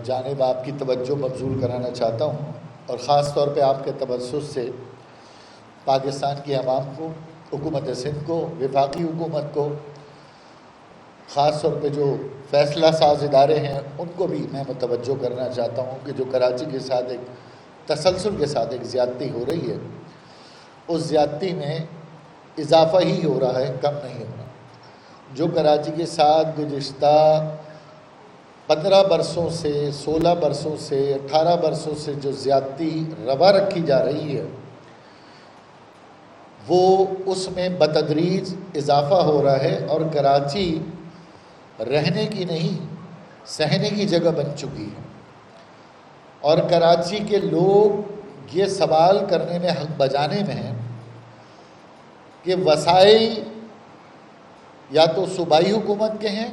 جانب آپ کی توجہ مبذول کرانا چاہتا ہوں، اور خاص طور پہ آپ کے توسط سے پاکستان کی عوام کو، حکومت سندھ کو، وفاقی حکومت کو، خاص طور پہ جو فیصلہ ساز ادارے ہیں ان کو بھی میں متوجہ کرنا چاہتا ہوں کہ جو کراچی کے ساتھ ایک تسلسل کے ساتھ ایک زیادتی ہو رہی ہے، اس زیادتی میں اضافہ ہی ہو رہا ہے، کم نہیں ہو رہا۔ جو کراچی کے ساتھ گزشتہ 15 برسوں سے، 16 برسوں سے، 18 برسوں سے جو زیادتی روا رکھی جا رہی ہے، وہ اس میں بتدریج اضافہ ہو رہا ہے، اور کراچی رہنے کی نہیں سہنے کی جگہ بن چکی ہے۔ اور کراچی کے لوگ یہ سوال کرنے میں، حق بجانے میں ہیں کہ وسائل یا تو صوبائی حکومت کے ہیں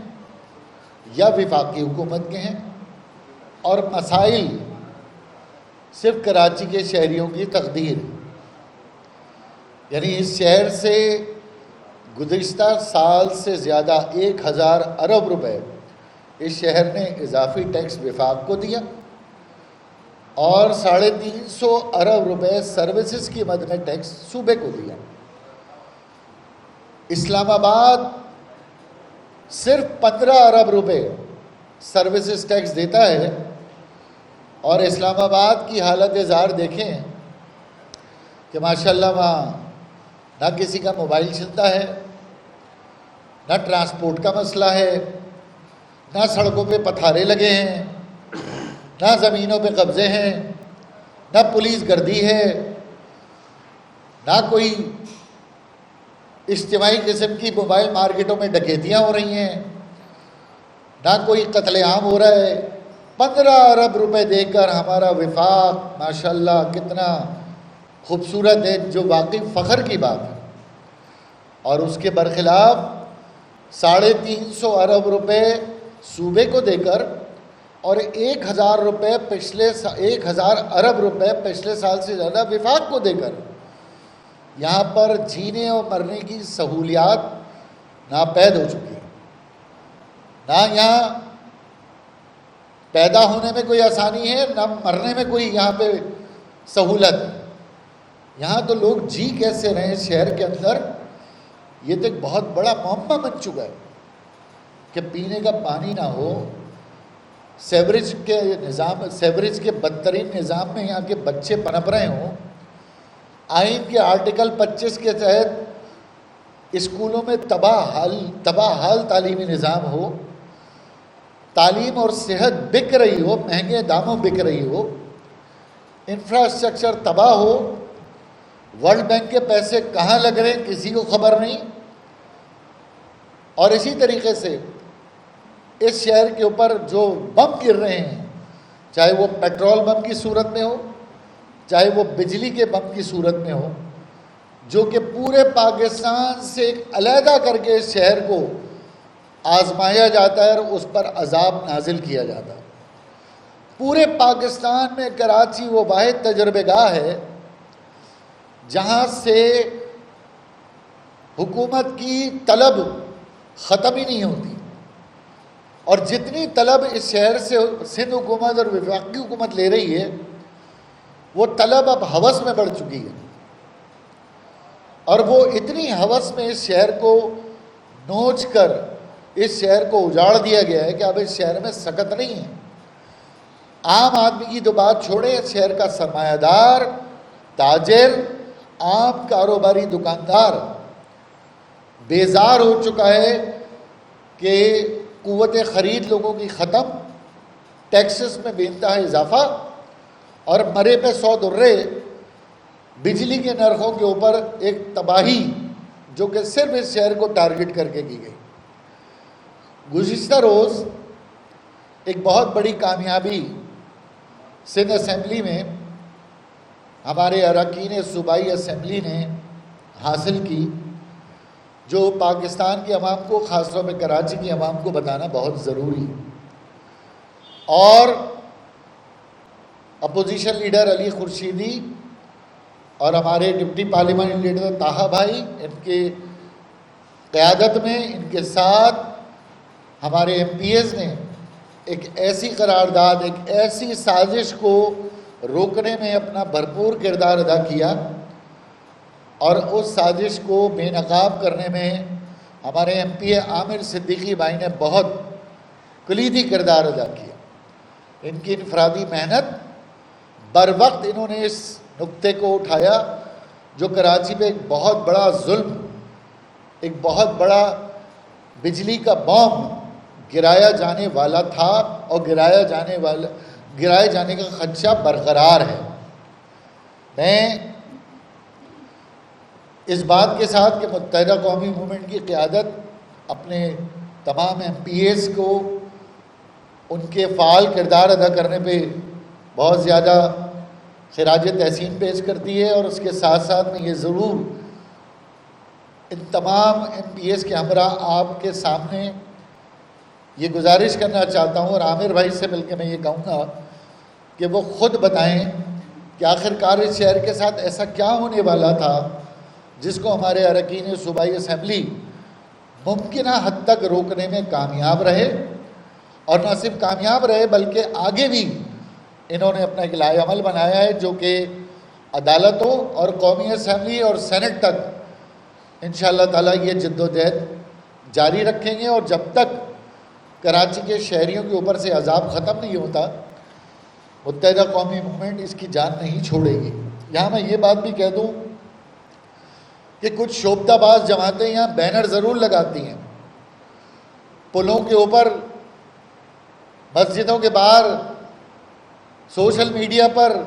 یا وفاقی حکومت کے ہیں، اور مسائل صرف کراچی کے شہریوں کی تقدیر، یعنی اس شہر سے گزشتہ سال سے زیادہ 1000 ارب روپے اس شہر نے اضافی ٹیکس وفاق کو دیا، اور 350 ارب روپے سروسز کی مد میں ٹیکس صوبے کو دیا۔ اسلام آباد صرف 15 ارب روپے سروسز ٹیکس دیتا ہے، اور اسلام آباد کی حالت زار دیکھیں کہ ماشاءاللہ وہاں نہ کسی کا موبائل چلتا ہے، نہ ٹرانسپورٹ کا مسئلہ ہے، نہ سڑکوں پہ پتھارے لگے ہیں، نہ زمینوں پہ قبضے ہیں، نہ پولیس گردی ہے، نہ کوئی اجتماعی قسم کی موبائل مارکیٹوں میں ڈکیتیاں ہو رہی ہیں، نہ کوئی قتل عام ہو رہا ہے۔ 15 ارب روپے دے کر ہمارا وفاق ماشاءاللہ کتنا خوبصورت ہے، جو واقعی فخر کی بات ہے، اور اس کے برخلاف 350 ارب روپے صوبے کو دے کر اور 1000 ارب روپے پچھلے سال سے زیادہ وفاق کو دے کر یہاں پر جینے اور مرنے کی سہولیات ناپید ہو چکی ہیں۔ نہ یہاں پیدا ہونے میں کوئی آسانی ہے، نہ مرنے میں کوئی یہاں پہ سہولت ہے۔ یہاں تو لوگ جی کیسے رہے ہیں شہر کے اندر، یہ تو ایک بہت بڑا معمہ بن چکا ہے کہ پینے کا پانی نہ ہو، سیوریج کے بدترین نظام میں یہاں کے بچے پنپ رہے ہوں، آئین کے آرٹیکل 25 کے تحت اسکولوں میں تباہ حال تعلیمی نظام ہو، تعلیم اور صحت بک رہی ہو، مہنگے داموں بک رہی ہو، انفراسٹرکچر تباہ ہو، ورلڈ بینک کے پیسے کہاں لگ رہے ہیں کسی کو خبر نہیں، اور اسی طریقے سے اس شہر کے اوپر جو بم گر رہے ہیں، چاہے وہ پیٹرول بم کی صورت میں ہو، چاہے وہ بجلی کے بم کی صورت میں ہو، جو کہ پورے پاکستان سے ایک علیحدہ کر کے اس شہر کو آزمایا جاتا ہے اور اس پر عذاب نازل کیا جاتا ہے۔ پورے پاکستان میں کراچی وہ واحد تجربہ گاہ ہے جہاں سے حکومت کی طلب ختم ہی نہیں ہوتی، اور جتنی طلب اس شہر سے سندھ حکومت اور وفاقی حکومت لے رہی ہے، وہ طلب اب ہوس میں بڑھ چکی ہے، اور وہ اتنی ہوس میں اس شہر کو نوچ کر اس شہر کو اجاڑ دیا گیا ہے کہ اب اس شہر میں سکت نہیں ہے۔ عام آدمی کی تو بات چھوڑیں، اس شہر کا سرمایہ دار، تاجر، عام کاروباری دکاندار بیزار ہو چکا ہے کہ قوت خرید لوگوں کی ختم، ٹیکسز میں بے انتہا اضافہ، اور مرے پہ 100 درے، بجلی کے نرخوں کے اوپر ایک تباہی جو کہ صرف اس شہر کو ٹارگٹ کر کے کی گئی۔ گزشتہ روز ایک بہت بڑی کامیابی سندھ اسمبلی میں ہمارے اراکین صوبائی اسمبلی نے حاصل کی، جو پاکستان کی عوام کو، خاص طور پہ کراچی کی عوام کو بتانا بہت ضروری ہے۔ اور اپوزیشن لیڈر علی خورشیدی اور ہمارے ڈپٹی پارلیمانی لیڈر طاہا بھائی، ان کے قیادت میں، ان کے ساتھ ہمارے ایم پی ایز نے ایک ایسی قرارداد، ایک ایسی سازش کو روکنے میں اپنا بھرپور کردار ادا کیا، اور اس سازش کو بے نقاب کرنے میں ہمارے ایم پی عامر صدیقی بھائی نے بہت کلیدی کردار ادا کیا۔ ان کی انفرادی محنت، بر وقت انہوں نے اس نقطے کو اٹھایا جو کراچی پہ ایک بہت بڑا ظلم، ایک بہت بڑا بجلی کا بام گرایا جانے والا تھا، اور گرائے جانے کا خدشہ برقرار ہے۔ میں اس بات کے ساتھ کہ متحدہ قومی موومنٹ کی قیادت اپنے تمام ایم پی ایز کو ان کے فعال کردار ادا کرنے پہ بہت زیادہ خراج تحسین پیش کرتی ہے، اور اس کے ساتھ ساتھ میں یہ ضرور ان تمام ایم پی ایز کے ہمراہ آپ کے سامنے یہ گزارش کرنا چاہتا ہوں، اور عامر بھائی سے مل کے میں یہ کہوں گا کہ وہ خود بتائیں کہ آخر کار اس شہر کے ساتھ ایسا کیا ہونے والا تھا جس کو ہمارے اراکین صوبائی اسمبلی ممکنہ حد تک روکنے میں کامیاب رہے، اور نہ صرف کامیاب رہے بلکہ آگے بھی انہوں نے اپنا ایک لائحہ عمل بنایا ہے جو کہ عدالتوں اور قومی اسمبلی اور سینٹ تک انشاءاللہ تعالیٰ یہ جد و جہد جاری رکھیں گے، اور جب تک کراچی کے شہریوں کے اوپر سے عذاب ختم نہیں ہوتا متحدہ قومی موومنٹ اس کی جان نہیں چھوڑے گی۔ یہاں میں یہ بات بھی کہہ دوں کہ کچھ شوبدہ باز جماعتیں یہاں بینر ضرور لگاتی ہیں، پلوں کے اوپر، مسجدوں کے باہر، سوشل میڈیا پر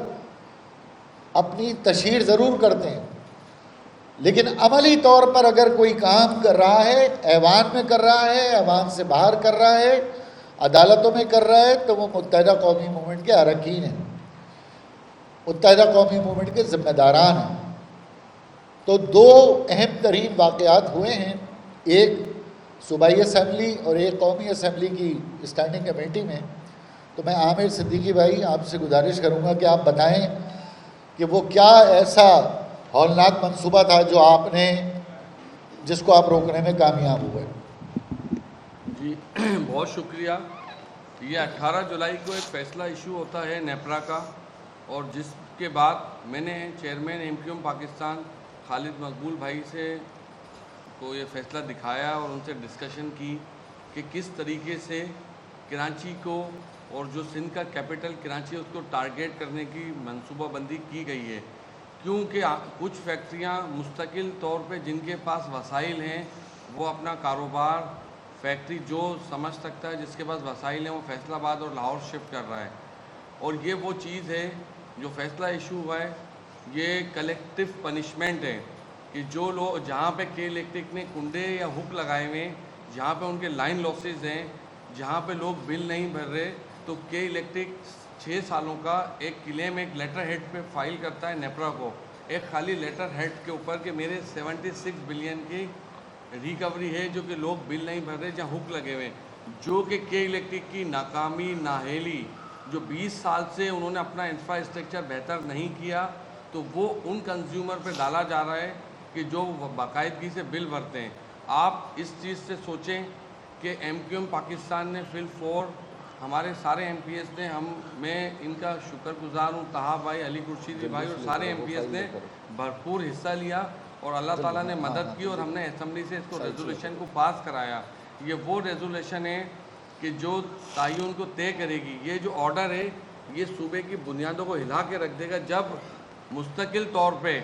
اپنی تشہیر ضرور کرتے ہیں، لیکن عملی طور پر اگر کوئی کام کر رہا ہے، ایوان میں کر رہا ہے، ایوان سے باہر کر رہا ہے، عدالتوں میں کر رہا ہے، تو وہ متحدہ قومی موومنٹ کے اراکین ہیں، متحدہ قومی موومنٹ کے ذمہ داران ہیں۔ تو دو اہم ترین واقعات ہوئے ہیں، ایک صوبائی اسمبلی اور ایک قومی اسمبلی کی اسٹینڈنگ کمیٹی میں۔ تو میں عامر صدیقی بھائی آپ سے گزارش کروں گا کہ آپ بتائیں کہ وہ کیا ایسا ہولناک منصوبہ تھا جو جس کو آپ روکنے میں کامیاب ہوئے۔ جی بہت شکریہ۔ یہ 18 جولائی کو ایک فیصلہ ایشو ہوتا ہے نیپرا کا، اور جس کے بعد میں نے chairman M Q M Pakistan Khalid Maqbool بھائی کو یہ فیصلہ دکھایا اور ان سے ڈسکشن کی کہ کس طریقے سے کراچی کو اور جو سندھ کا کیپٹل کراچی ہے اس کو ٹارگیٹ کرنے کی منصوبہ بندی کی گئی ہے، کیونکہ کچھ فیکٹریاں مستقل طور پہ جن کے پاس وسائل ہیں وہ اپنا کاروبار، فیکٹری جو سمجھ سکتا ہے جس کے پاس وسائل ہیں وہ فیصل آباد اور لاہور شفٹ کر رہا ہے، اور یہ وہ چیز ہے جو فیصلہ ایشو ہوا ہے، یہ کلیکٹیو پنشمنٹ ہے کہ جو لوگ جہاں پہ کے الیکٹرک نے کنڈے یا ہک لگائے ہوئے ہیں، جہاں پہ ان کے لائن لاسز ہیں، جہاں پہ لوگ بل نہیں بھر رہے، تو کے الیکٹرک 6 سالوں کا ایک کلیم ایک لیٹر ہیڈ پہ فائل کرتا ہے نیپرا کو، ایک خالی لیٹر ہیڈ کے اوپر کہ میرے 76 بلین کی ریکوری ہے جو کہ لوگ بل نہیں بھر رہے جہاں ہک لگے ہوئے ہیں، جو کہ کے الیکٹرک کی ناکامی، نااہلی، جو 20 سال سے انہوں نے اپنا انفراسٹرکچر بہتر نہیں کیا، تو وہ ان کنزیومر پہ ڈالا جا رہا ہے کہ جو باقاعدگی سے بل بھرتے ہیں۔ آپ اس چیز سے سوچیں کہ ایم کیو ایم پاکستان نے فل فور، ہمارے سارے ایم پی ایس نے، میں ان کا شکر گزار ہوں، طہا بھائی، علی خورشیدی بھائی اور سارے ایم پی ایس نے بھرپور حصہ لیا، اور اللہ تعالیٰ نے مدد کی اور ہم نے اسمبلی سے اس کو ریزولوشن کو پاس کرایا۔ یہ وہ ریزولوشن ہے کہ جو تعین کو طے کرے گی، یہ جو آرڈر ہے یہ صوبے کی بنیادوں کو ہلا کے رکھ دے گا۔ جب مستقل طور پہ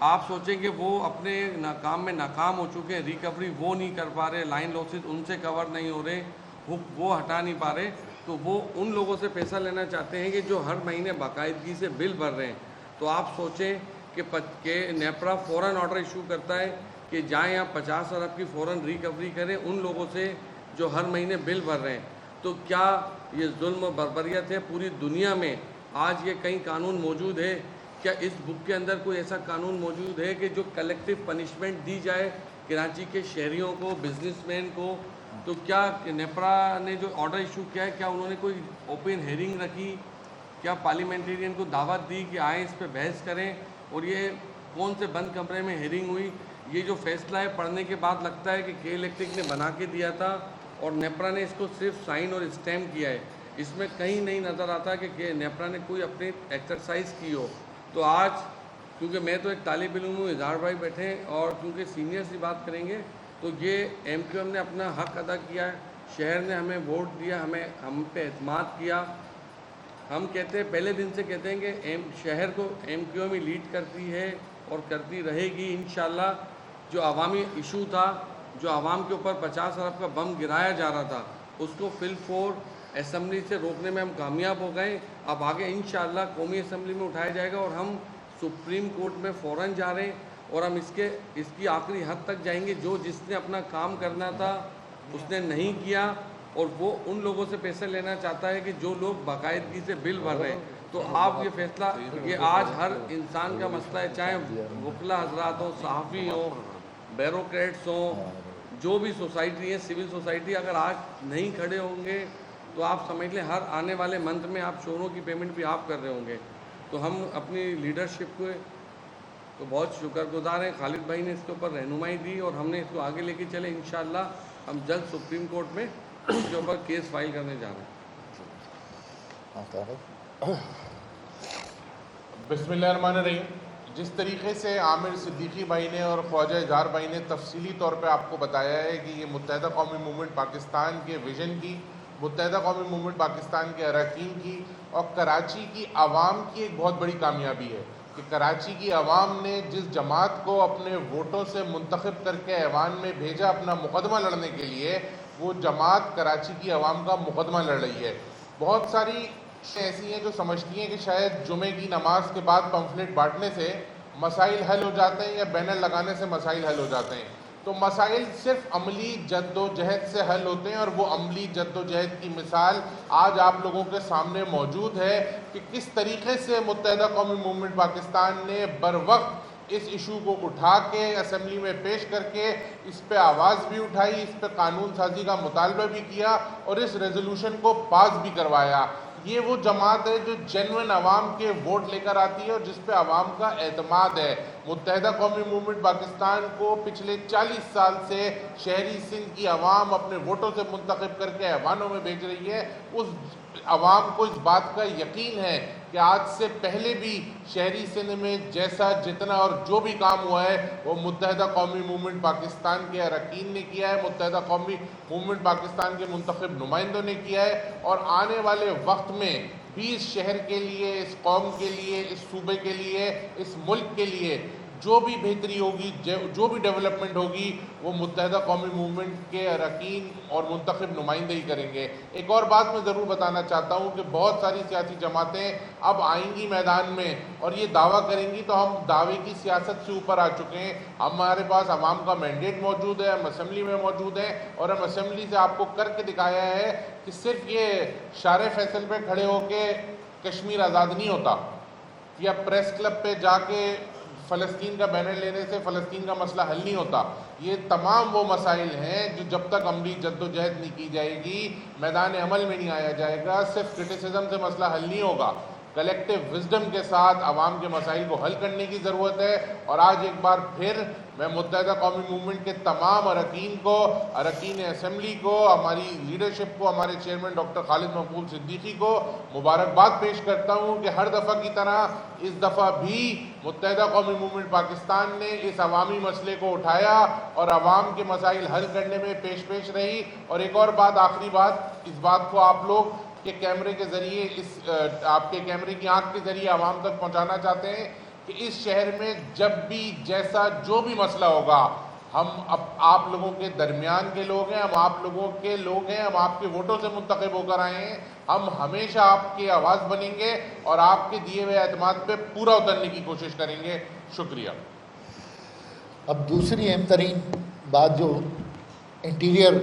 آپ سوچیں کہ وہ اپنے کام میں ناکام ہو چکے ہیں، ریکوری وہ نہیں کر پا رہے، لائن لاسز ان سے کور نہیں ہو رہے، ہک وہ ہٹا نہیں پا رہے، تو وہ ان لوگوں سے پیسہ لینا چاہتے ہیں کہ جو ہر مہینے باقاعدگی سے بل بھر رہے ہیں۔ تو آپ سوچیں کہ نیپرا فوراً آرڈر ایشو کرتا ہے کہ جائیں آپ 50 ارب کی فوراً ریکوری کریں ان لوگوں سے جو ہر مہینے بل بھر رہے ہیں۔ تو کیا یہ ظلم و بربریت ہے؟ پوری دنیا میں آج یہ کئی قانون موجود ہے، کیا اس بک کے اندر کوئی ایسا قانون موجود ہے کہ جو کلیکٹیو پنشمنٹ دی جائے کراچی کے شہریوں کو، بزنس مین کو؟ تو کیا نیپرا نے جو آرڈر ایشو کیا ہے، کیا انہوں نے کوئی اوپن ہیئرنگ رکھی؟ کیا پارلیمنٹرین کو دعوت دی کہ آئیں اس پہ بحث کریں؟ اور یہ کون سے بند کمرے میں ہیئرنگ ہوئی؟ یہ جو فیصلہ ہے پڑھنے کے بعد لگتا ہے کہ کے الیکٹرک نے بنا کے دیا تھا اور نیپرا نے اس کو صرف سائن اور اسٹیمپ کیا ہے۔ اس میں کہیں نہیں نظر آتا کہ نیپرا نے کوئی اپنی ایکسرسائز کی ہو. تو آج کیونکہ میں تو ایک طالب علم ہوں, اظہار بھائی بیٹھے ہیں, اور کیونکہ سینئر سے بات کریں گے, تو یہ ایم کیو ایم نے اپنا حق ادا کیا ہے. شہر نے ہمیں ووٹ دیا, ہم پہ اعتماد کیا. ہم کہتے ہیں, پہلے دن سے کہتے ہیں کہ شہر کو ایم کیو ایم ہی لیڈ کرتی ہے اور کرتی رہے گی انشاءاللہ. جو عوامی ایشو تھا, جو عوام کے اوپر 50 ارب کا بم گرایا جا رہا تھا, اس کو فل فور اسمبلی سے روکنے میں ہم کامیاب ہو گئے. اب آگے انشاءاللہ قومی اسمبلی میں اٹھایا جائے گا, اور ہم سپریم کورٹ میں فوراً جا رہے ہیں, اور ہم اس کی آخری حد تک جائیں گے. جس نے اپنا کام کرنا تھا اس نے نہیں کیا, اور وہ ان لوگوں سے پیسے لینا چاہتا ہے کہ جو لوگ باقاعدگی سے بل بھر رہے ہیں. تو آپ یہ فیصلہ, یہ آج ہر انسان کا مسئلہ ہے, چاہے وکلا حضرات ہوں, صحافی ہوں, بیوروکریٹس ہوں, جو بھی سوسائٹی ہے, سول سوسائٹی, اگر آج نہیں کھڑے ہوں گے تو آپ سمجھ لیں ہر آنے والے منتھ میں آپ شوروں کی پیمنٹ بھی آپ کر رہے ہوں گے. تو ہم اپنی لیڈرشپ کو تو بہت شکر گزار ہیں. خالد بھائی نے اس کے اوپر رہنمائی دی, اور ہم نے اس کو آگے لے کے چلے. انشاءاللہ ہم جلد سپریم کورٹ میں اس کے اوپر کیس فائل کرنے جا رہے ہیں. بسم اللہ الرحمن الرحیم. جس طریقے سے عامر صدیقی بھائی نے اور خواجہ اظہار بھائی نے تفصیلی طور پہ آپ کو بتایا ہے کہ یہ متحدہ قومی موومنٹ پاکستان کے ویژن کی, متحدہ قومی موومنٹ پاکستان کے اراکین کی, اور کراچی کی عوام کی ایک بہت بڑی کامیابی ہے کہ کراچی کی عوام نے جس جماعت کو اپنے ووٹوں سے منتخب کر کے ایوان میں بھیجا اپنا مقدمہ لڑنے کے لیے, وہ جماعت کراچی کی عوام کا مقدمہ لڑ رہی ہے. بہت ساری ایسی ہیں جو سمجھتی ہیں کہ شاید جمعے کی نماز کے بعد پمفلٹ بانٹنے سے مسائل حل ہو جاتے ہیں, یا بینر لگانے سے مسائل حل ہو جاتے ہیں. تو مسائل صرف عملی جد و جہد سے حل ہوتے ہیں, اور وہ عملی جد و جہد کی مثال آج آپ لوگوں کے سامنے موجود ہے کہ کس طریقے سے متحدہ قومی موومنٹ پاکستان نے بر وقت اس ایشو کو اٹھا کے اسمبلی میں پیش کر کے اس پہ آواز بھی اٹھائی, اس پہ قانون سازی کا مطالبہ بھی کیا, اور اس ریزولوشن کو پاس بھی کروایا. یہ وہ جماعت ہے جو جینوئن عوام کے ووٹ لے کر آتی ہے, اور جس پہ عوام کا اعتماد ہے. متحدہ قومی موومنٹ پاکستان کو پچھلے 40 سال سے شہری سندھ کی عوام اپنے ووٹوں سے منتخب کر کے ایوانوں میں بھیج رہی ہے. اس عوام کو اس بات کا یقین ہے کہ آج سے پہلے بھی شہری سندھ میں جیسا جتنا اور جو بھی کام ہوا ہے وہ متحدہ قومی موومنٹ پاکستان کے اراکین نے کیا ہے, متحدہ قومی موومنٹ پاکستان کے منتخب نمائندوں نے کیا ہے. اور آنے والے وقت میں بھی اس شہر کے لیے, اس قوم کے لیے, اس صوبے کے لیے, اس ملک کے لیے جو بھی بہتری ہوگی, جو بھی ڈیولپمنٹ ہوگی, وہ متحدہ قومی موومنٹ کے اراکین اور منتخب نمائندے ہی کریں گے. ایک اور بات میں ضرور بتانا چاہتا ہوں کہ بہت ساری سیاسی جماعتیں اب آئیں گی میدان میں اور یہ دعویٰ کریں گی, تو ہم دعوے کی سیاست سے اوپر آ چکے ہیں. ہمارے پاس عوام کا مینڈیٹ موجود ہے, ہم اسمبلی میں موجود ہیں, اور ہم اسمبلی سے آپ کو کر کے دکھایا ہے کہ صرف یہ شارع فیصل پہ کھڑے ہو کے کشمیر آزاد نہیں ہوتا, یا پریس کلب پہ جا کے فلسطین کا بینر لینے سے فلسطین کا مسئلہ حل نہیں ہوتا. یہ تمام وہ مسائل ہیں جو جب تک عملی جد و جہد نہیں کی جائے گی, میدان عمل میں نہیں آیا جائے گا, صرف کرٹیسزم سے مسئلہ حل نہیں ہوگا. کلیکٹیو وزڈم کے ساتھ عوام کے مسائل کو حل کرنے کی ضرورت ہے. اور آج ایک بار پھر میں متحدہ قومی موومنٹ کے تمام اراکین کو, اراکین اسمبلی کو, ہماری لیڈرشپ کو, ہمارے چیئرمین ڈاکٹر خالد مقبول صدیقی کو مبارکباد پیش کرتا ہوں کہ ہر دفعہ کی طرح اس دفعہ بھی متحدہ قومی موومنٹ پاکستان نے اس عوامی مسئلے کو اٹھایا اور عوام کے مسائل حل کرنے میں پیش رہی. اور ایک اور بات, آخری بات, اس بات کو آپ لوگ کہ کیمرے کے ذریعے, اس آپ کے کیمرے کی آنکھ کے ذریعے عوام تک پہنچانا چاہتے ہیں کہ اس شہر میں جب بھی جیسا جو بھی مسئلہ ہوگا, ہم آپ لوگوں کے درمیان کے لوگ ہیں, ہم آپ لوگوں کے لوگ ہیں, ہم آپ کے ووٹوں سے منتخب ہو کر آئے ہیں, ہم ہمیشہ آپ کی آواز بنیں گے اور آپ کے دیے ہوئے اعتماد پہ پورا اترنے کی کوشش کریں گے. شکریہ. اب دوسری اہم ترین بات جو انٹیریئر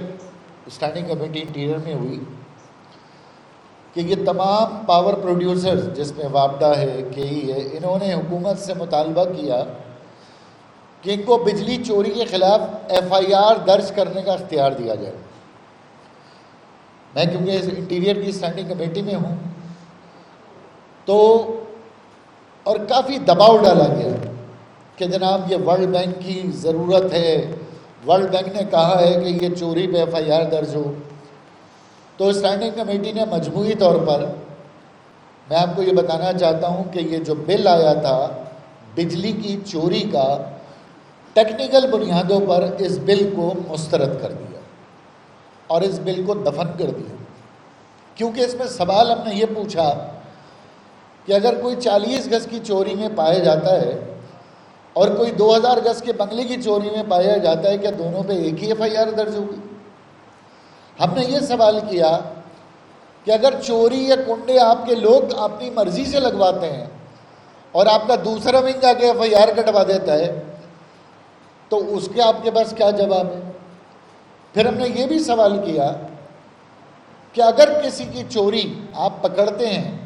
اسٹینڈنگ کمیٹی انٹیریئر میں ہوئی کہ یہ تمام پاور پروڈیوسرز جس میں وابڈا ہے, کے ای ہے, انہوں نے حکومت سے مطالبہ کیا کہ ان کو بجلی چوری کے خلاف ایف آئی آر درج کرنے کا اختیار دیا جائے. میں کیونکہ انٹیریئر کی اسٹینڈنگ کمیٹی میں ہوں تو, اور کافی دباؤ ڈالا گیا کہ جناب یہ ورلڈ بینک کی ضرورت ہے, ورلڈ بینک نے کہا ہے کہ یہ چوری پہ ایف آئی آر درج ہو. تو اسٹینڈنگ کمیٹی نے مجموعی طور پر، میں آپ کو یہ بتانا چاہتا ہوں کہ یہ جو بل آیا تھا بجلی کی چوری کا، ٹیکنیکل بنیادوں پر اس بل کو مسترد کر دیا اور اس بل کو دفن کر دیا، کیونکہ اس میں سوال ہم نے یہ پوچھا کہ اگر کوئی 40 گز کی چوری میں پایا جاتا ہے اور کوئی 2000 گز کے بنگلے کی چوری میں پایا جاتا ہے، کیا دونوں پہ ایک ہی FIR درج ہوگی؟ ہم نے یہ سوال کیا کہ اگر چوری یا کنڈے آپ کے لوگ اپنی مرضی سے لگواتے ہیں اور آپ کا دوسرا ونگ آ کے FIR کٹوا دیتا ہے تو اس کے آپ کے پاس کیا جواب ہے؟ پھر ہم نے یہ بھی سوال کیا کہ اگر کسی کی چوری آپ پکڑتے ہیں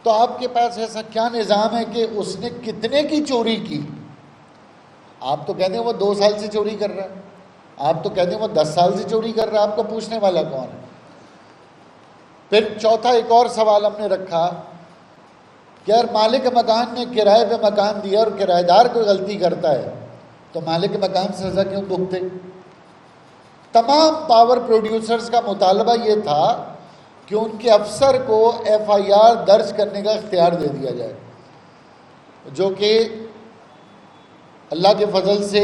تو آپ کے پاس ایسا کیا نظام ہے کہ اس نے کتنے کی چوری کی؟ آپ تو کہتے ہیں وہ 2 سال سے چوری کر رہا ہے، آپ تو کہتے ہیں وہ 10 سال سے چوری کر رہا ہے، آپ کو پوچھنے والا کون ہے؟ پھر چوتھا ایک اور سوال ہم نے رکھا کہ اگر مالک مکان نے کرائے پہ مکان دیا اور کرایہ دار کوئی غلطی کرتا ہے تو مالک مکان سزا کیوں بھگتے؟ تمام پاور پروڈیوسرز کا مطالبہ یہ تھا کہ ان کے افسر کو FIR درج کرنے کا اختیار دے دیا جائے، جو کہ اللہ کے فضل سے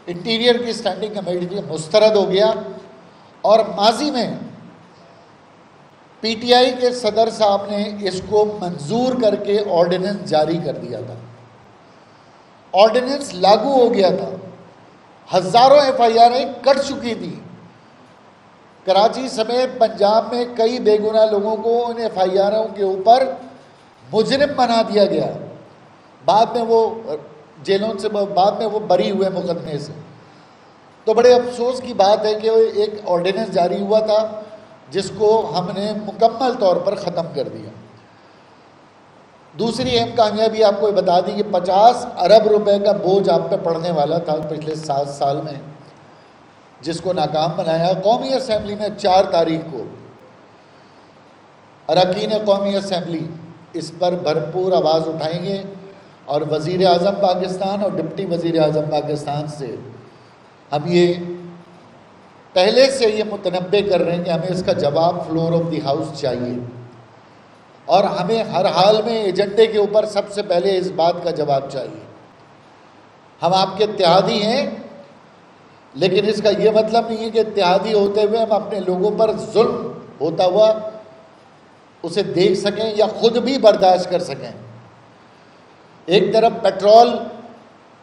انٹیریئر کی اسٹینڈنگ کمیٹی میں مسترد ہو گیا، اور ماضی میں PTI کے صدر صاحب نے اس کو منظور کر کے آرڈیننس جاری کر دیا تھا، آرڈیننس لاگو ہو گیا تھا، ہزاروں FIR کٹ چکی تھی، کراچی سمیت پنجاب میں کئی بے گناہ لوگوں کو ان FIR کے اوپر مجرم بنا دیا گیا، بعد میں وہ جیلوں سے بعد میں وہ بری ہوئے مقدمے سے۔ تو بڑے افسوس کی بات ہے کہ ایک آرڈیننس جاری ہوا تھا جس کو ہم نے مکمل طور پر ختم کر دیا۔ دوسری اہم کامیابی آپ کو یہ بتا دی کہ 50 ارب روپے کا بوجھ آپ پہ پڑنے والا تھا پچھلے 7 سال میں، جس کو ناکام بنایا۔ قومی اسمبلی میں 4 تاریخ کو اراکین قومی اسمبلی اس پر بھرپور آواز اٹھائیں گے، اور وزیر اعظم پاکستان اور ڈپٹی وزیر اعظم پاکستان سے ہم یہ پہلے سے یہ متنبع کر رہے ہیں کہ ہمیں اس کا جواب فلور آف دی ہاؤس چاہیے، اور ہمیں ہر حال میں ایجنڈے کے اوپر سب سے پہلے اس بات کا جواب چاہیے۔ ہم آپ کے اتحادی ہیں، لیکن اس کا یہ مطلب نہیں ہے کہ اتحادی ہوتے ہوئے ہم اپنے لوگوں پر ظلم ہوتا ہوا اسے دیکھ سکیں یا خود بھی برداشت کر سکیں۔ ایک طرف پیٹرول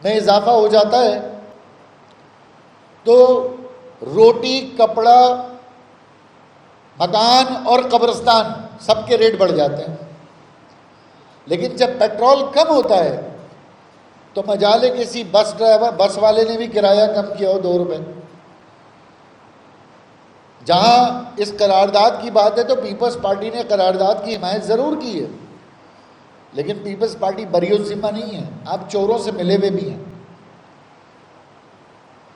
میں اضافہ ہو جاتا ہے تو روٹی، کپڑا، مکان اور قبرستان سب کے ریٹ بڑھ جاتے ہیں، لیکن جب پیٹرول کم ہوتا ہے تو مجالے کسی بس والے نے بھی کرایہ کم کیا ہو 2 روپے۔ جہاں اس قرارداد کی بات ہے تو پیپلز پارٹی نے قرارداد کی حمایت ضرور کی ہے، لیکن پیپلز پارٹی بری الذمہ نہیں ہے، آپ چوروں سے ملے ہوئے بھی ہیں،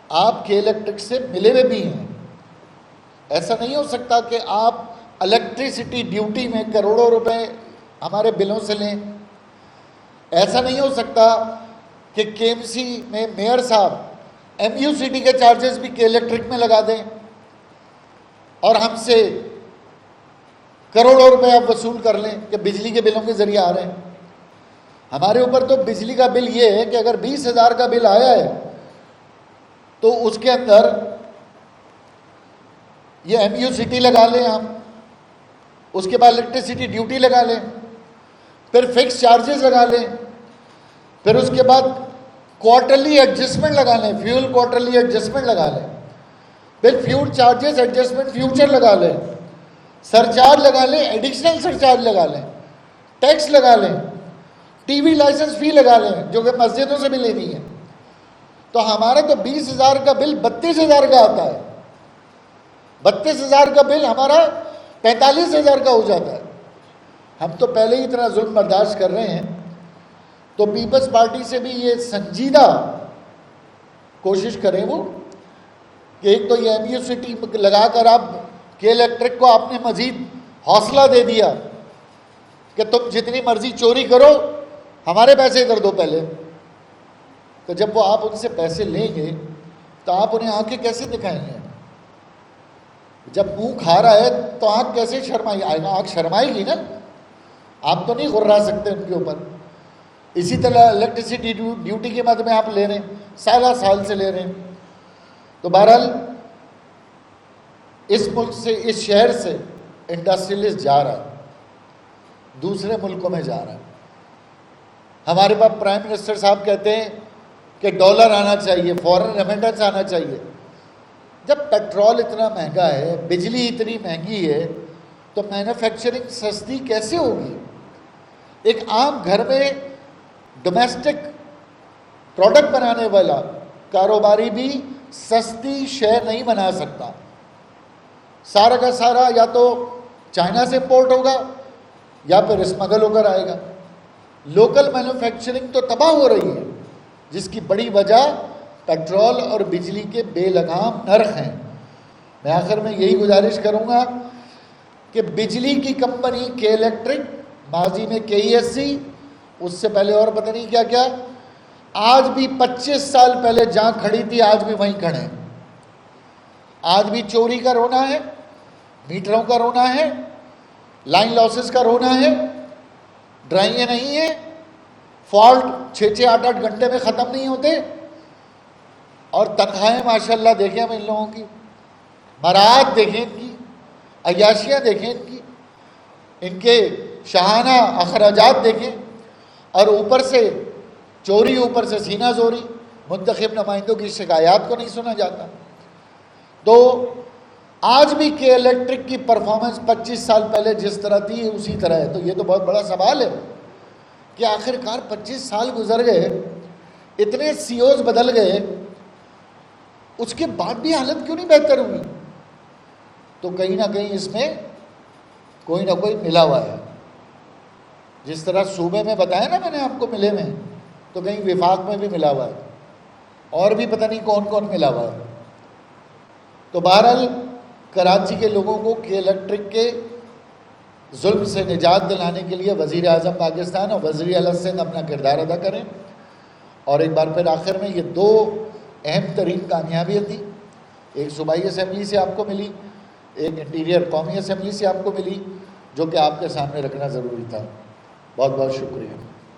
آپ کے الیکٹرک سے ملے ہوئے بھی ہیں۔ ایسا نہیں ہو سکتا کہ آپ الیکٹریسٹی ڈیوٹی میں کروڑوں روپے ہمارے بلوں سے لیں۔ ایسا نہیں ہو سکتا کہ KMC میں میئر صاحب MUCT کے چارجز بھی کے الیکٹرک میں لگا دیں اور ہم سے کروڑوں روپے آپ وصول کر لیں کہ بجلی کے بلوں کے ذریعے آ رہے ہیں۔ ہمارے اوپر تو بجلی کا بل یہ ہے کہ اگر 20,000 کا بل آیا ہے تو اس کے اندر یہ MUCT لگا لیں آپ، اس کے بعد الیکٹریسٹی ڈیوٹی لگا لیں، پھر فکس چارجز لگا لیں، پھر اس کے بعد کوارٹرلی ایڈجسٹمنٹ لگا لیں، فیول کوارٹرلی ایڈجسٹمنٹ لگا لیں، پھر فیول چارجز ایڈجسٹمنٹ فیوچر لگا لیں، سرچارج لگا لیں، ایڈیشنل سرچارج لگا لیں، ٹیکس لگا لیں، ٹی وی لائسنس فی لگا لیں جو کہ مسجدوں سے بھی لینی ہے۔ تو ہمارا تو 20,000 کا بل 32,000 کا آتا ہے، 32,000 کا بل ہمارا 45,000 کا ہو جاتا ہے۔ ہم تو پہلے ہی اتنا ظلم برداشت کر رہے ہیں، تو پیپلز پارٹی سے بھی یہ سنجیدہ کوشش کریں وہ کہ ایک تو یہ MUCT لگا کر آپ کے الیکٹرک کو آپ نے مزید حوصلہ دے دیا کہ تم جتنی مرضی چوری کرو، ہمارے پیسے کر دو پہلے۔ تو جب وہ آپ ان سے پیسے لیں گے تو آپ انہیں آ کے کیسے دکھائیں گے؟ جب منہ کھا رہا ہے تو آنکھ کیسے شرمائی آئے گا؟ آنکھ شرمائے گی نا. آپ تو نہیں غرا سکتے ان کے اوپر. اسی طرح الیکٹریسٹی ڈیوٹی کے بعد میں آپ لے رہے ہیں، سال سے لے رہے ہیں. تو بہرحال اس ملک سے، اس شہر سے انڈسٹریلسٹ جا رہا ہے، دوسرے ملکوں میں جا رہا ہے. ہمارے پاس پرائم منسٹر صاحب کہتے ہیں کہ ڈالر آنا چاہیے، فورن ریمیٹنس آنا چاہیے. جب پیٹرول اتنا مہنگا ہے، بجلی اتنی مہنگی ہے، تو مینوفیکچرنگ سستی کیسے ہوگی؟ ایک عام گھر میں ڈومیسٹک پروڈکٹ بنانے والا کاروباری بھی سستی شے نہیں بنا سکتا. سارا کا سارا یا تو چائنا سے امپورٹ ہوگا یا پھر اسمگل ہو کر آئے گا. لوکل مینوفیکچرنگ تو تباہ ہو رہی ہے، جس کی بڑی وجہ پیٹرول اور بجلی کے بے لگام نرخ ہیں. میں آخر میں یہی گزارش کروں گا کہ بجلی کی کمپنی کے الیکٹرک، ماضی میں کے ای ایس سی، اس سے پہلے اور پتہ نہیں کیا کیا، آج بھی 25 سال پہلے جہاں کھڑی تھی آج بھی وہیں کھڑے ہیں. آج بھی چوری کا رونا ہے، میٹروں کا رونا ہے، لائن لاسز کا رونا ہے، ڈرائیاں نہیں ہیں، فالٹ 6-6 8-8 گھنٹے میں ختم نہیں ہوتے. اور تنخواہیں ماشاءاللہ دیکھیں ہم ان لوگوں کی، مراعات دیکھیں ان کی، عیاشیاں دیکھیں ان کی، ان کے شاہانہ اخراجات دیکھیں، اور اوپر سے چوری، اوپر سے سینہ زوری. منتخب نمائندوں کی شکایات کو نہیں سنا جاتا. تو آج بھی کے الیکٹرک کی پرفارمنس 25 سال پہلے جس طرح تھی اسی طرح ہے. تو یہ تو بہت بڑا سوال ہے کہ آخر کار 25 سال گزر گئے، اتنے سی اوز بدل گئے، اس کے بعد بھی حالت کیوں نہیں بہتر ہوئی؟ تو کہیں نہ کہیں اس میں کوئی نہ کوئی ملا ہوا ہے. جس طرح صوبے میں بتایا نا میں نے آپ کو ملے میں، تو کہیں وفاق میں بھی ملا ہوا ہے، اور بھی پتہ نہیں کون کون ملا ہوا ہے. تو بہرحال کراچی کے لوگوں کو کے الیکٹرک کے ظلم سے نجات دلانے کے لیے وزیر اعظم پاکستان اور وزیر اعلیٰ سندھ اپنا کردار ادا کریں. اور ایک بار پھر آخر میں یہ 2 اہم ترین کامیابیاں تھیں. ایک صوبائی اسمبلی سے آپ کو ملی، ایک انٹیریئر قومی اسمبلی سے آپ کو ملی، جو کہ آپ کے سامنے رکھنا ضروری تھا. بہت بہت شکریہ.